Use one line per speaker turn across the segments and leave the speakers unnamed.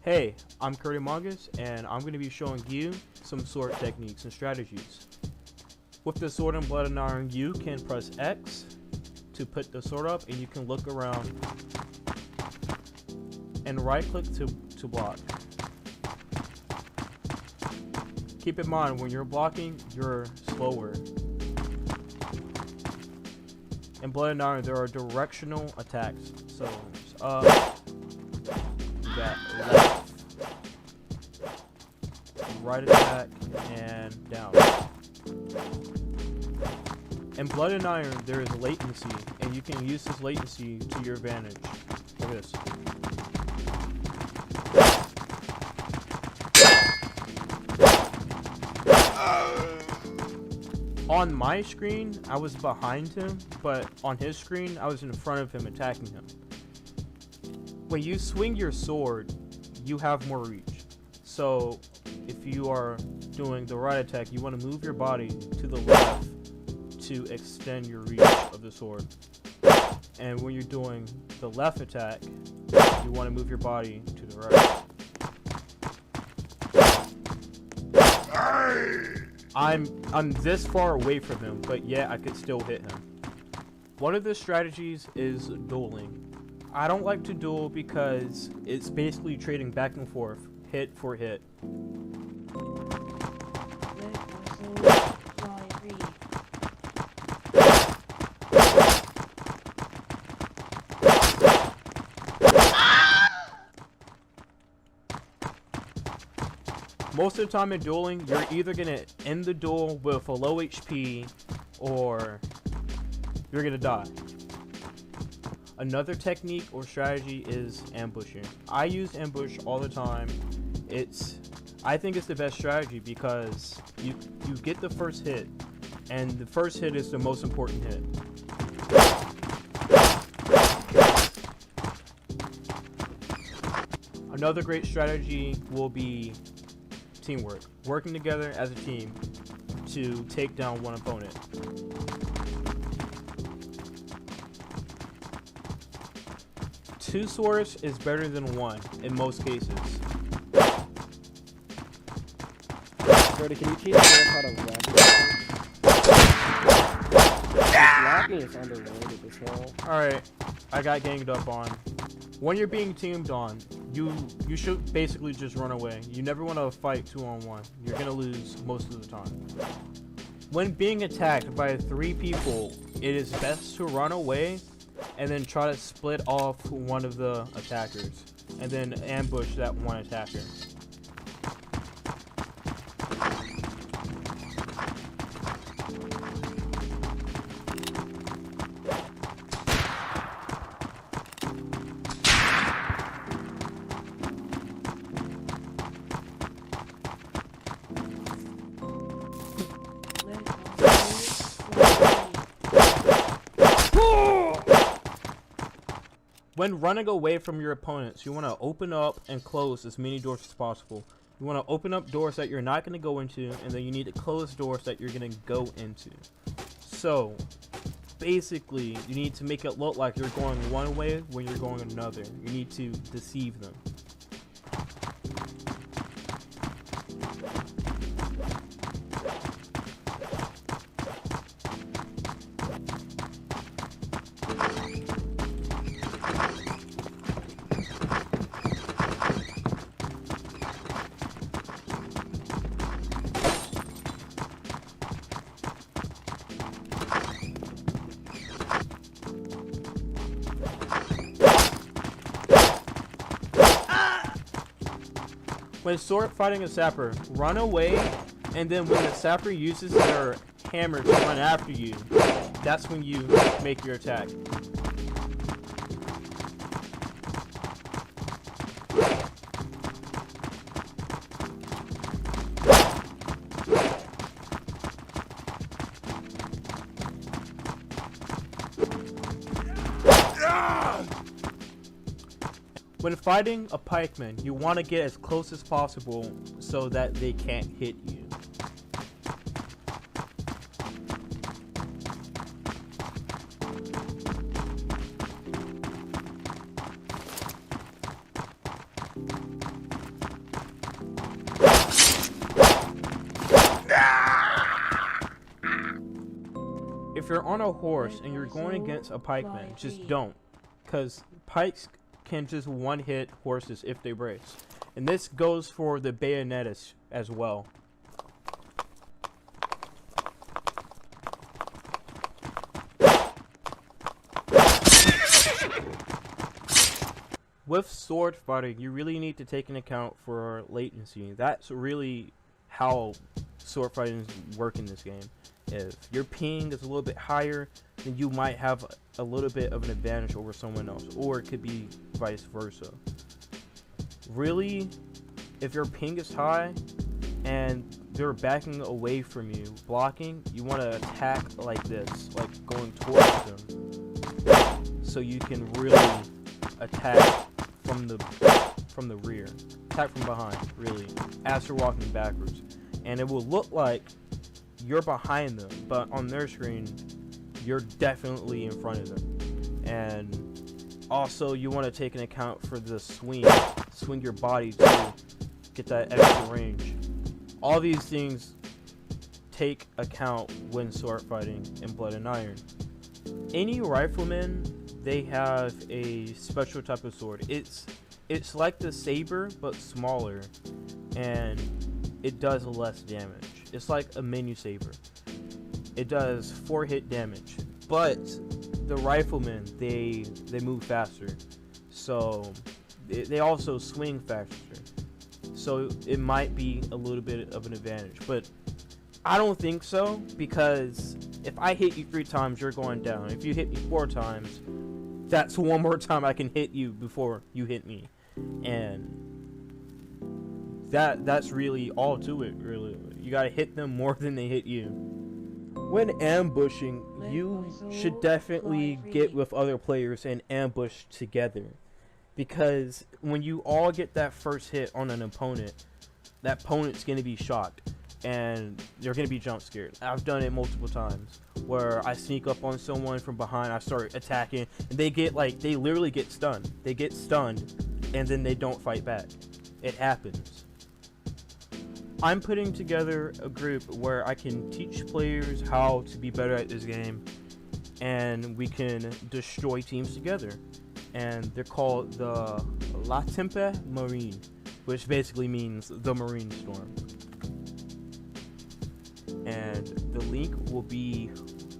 Hey, I'm Curry Mongus, and I'm going to be showing you some sword techniques and strategies. With the sword and blood and iron, you can press X to put the sword up, and you can look around and right click to block. Keep in mind, when you're blocking, you're slower. In blood and iron, there are directional attacks. So it's up, you got left, right attack, and down. In blood and iron, there is latency, and you can use this latency to your advantage. Look at this. On my screen, I was behind him, but on his screen, I was in front of him attacking him. When you swing your sword, you have more reach. So if you are doing the right attack, you want to move your body to the left to extend your reach of the sword. And when you're doing the left attack, you want to move your body to the right. I'm this far away from him, but yet I could still hit him. One of the strategies is dueling. I don't like to duel because it's basically trading back and forth, hit for hit. Most of the time in dueling, you're either going to end the duel with a low HP or you're going to die. Another technique or strategy is ambushing. I use ambush all the time. I think it's the best strategy because you get the first hit, and the first hit is the most important hit. Another great strategy will be teamwork, working together as a team to take down one opponent. Two swords is better than one in most cases.
Brody, can you teach me how to whack? Blocking is underrated as hell.
Alright, I got ganged up on. When you're being teamed on, you should basically just run away. You never want to fight 2-on-1. You're gonna lose most of the time. When being attacked by 3 people, it is best to run away and then try to split off one of the attackers and then ambush that one attacker. When running away from your opponents, you want to open up and close as many doors as possible. You want to open up doors that you're not going to go into, and then you need to close doors that you're going to go into. So, basically, you need to make it look like you're going one way when you're going another. You need to deceive them. When sword fighting a sapper, run away, and then when the sapper uses their hammer to run after you, that's when you make your attack. When fighting a pikeman, you want to get as close as possible so that they can't hit you. if you're on a horse and you're going against a pikeman, just don't, because pikes can just one-hit horses if they brace, and this goes for the bayonettes as well. With sword fighting, you really need to take into account for latency. That's really how sword fighting work in this game. If your ping is a little bit higher, then you might have a little bit of an advantage over someone else, or it could be vice versa. Really, if your ping is high and they're backing away from you, blocking, you want to attack like this, like going towards them, so you can really attack from the rear, attack from behind, really, as you're walking backwards, and it will look like you're behind them, but on their screen you're definitely in front of them. And also you want to take into account for the swing your body to get that extra range. All these things take account when sword fighting in Blood and Iron. Any rifleman, they have a special type of sword. It's like the saber but smaller, and it does less damage. It's like a mini saber. It does 4 hit damage, but the riflemen, they move faster, so they also swing faster, so it might be a little bit of an advantage. But I don't think so, because if I hit you 3 times, you're going down. If you hit me 4 times, that's one more time I can hit you before you hit me, and that's really all to it. Really, you gotta hit them more than they hit you. When ambushing, you should definitely get with other players and ambush together, because when you all get that first hit on an opponent, that opponent's gonna be shocked and they're gonna be jump scared. I've done it multiple times where I sneak up on someone from behind, I start attacking, and they literally get stunned. They get stunned, and then they don't fight back. It happens. I'm putting together a group where I can teach players how to be better at this game, and we can destroy teams together. And they're called the La Tempête Marine, which basically means the Marine Storm. And the link will be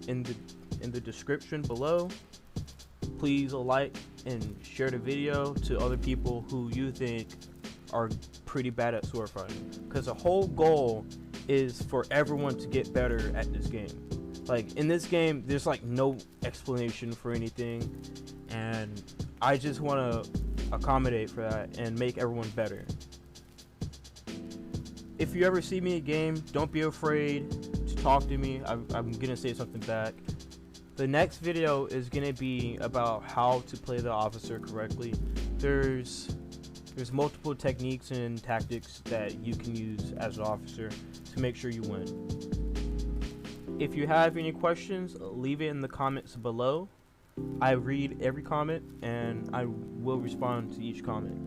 in the description below. Please like and share the video to other people who you think are pretty bad at sword fighting, because the whole goal is for everyone to get better at this game. Like, in this game, there's like no explanation for anything, and I just want to accommodate for that and make everyone better. If you ever see me in a game, don't be afraid to talk to me. I'm gonna say something back. The next video is gonna be about how to play the officer correctly. There's multiple techniques and tactics that you can use as an officer to make sure you win. If you have any questions, leave it in the comments below. I read every comment and I will respond to each comment.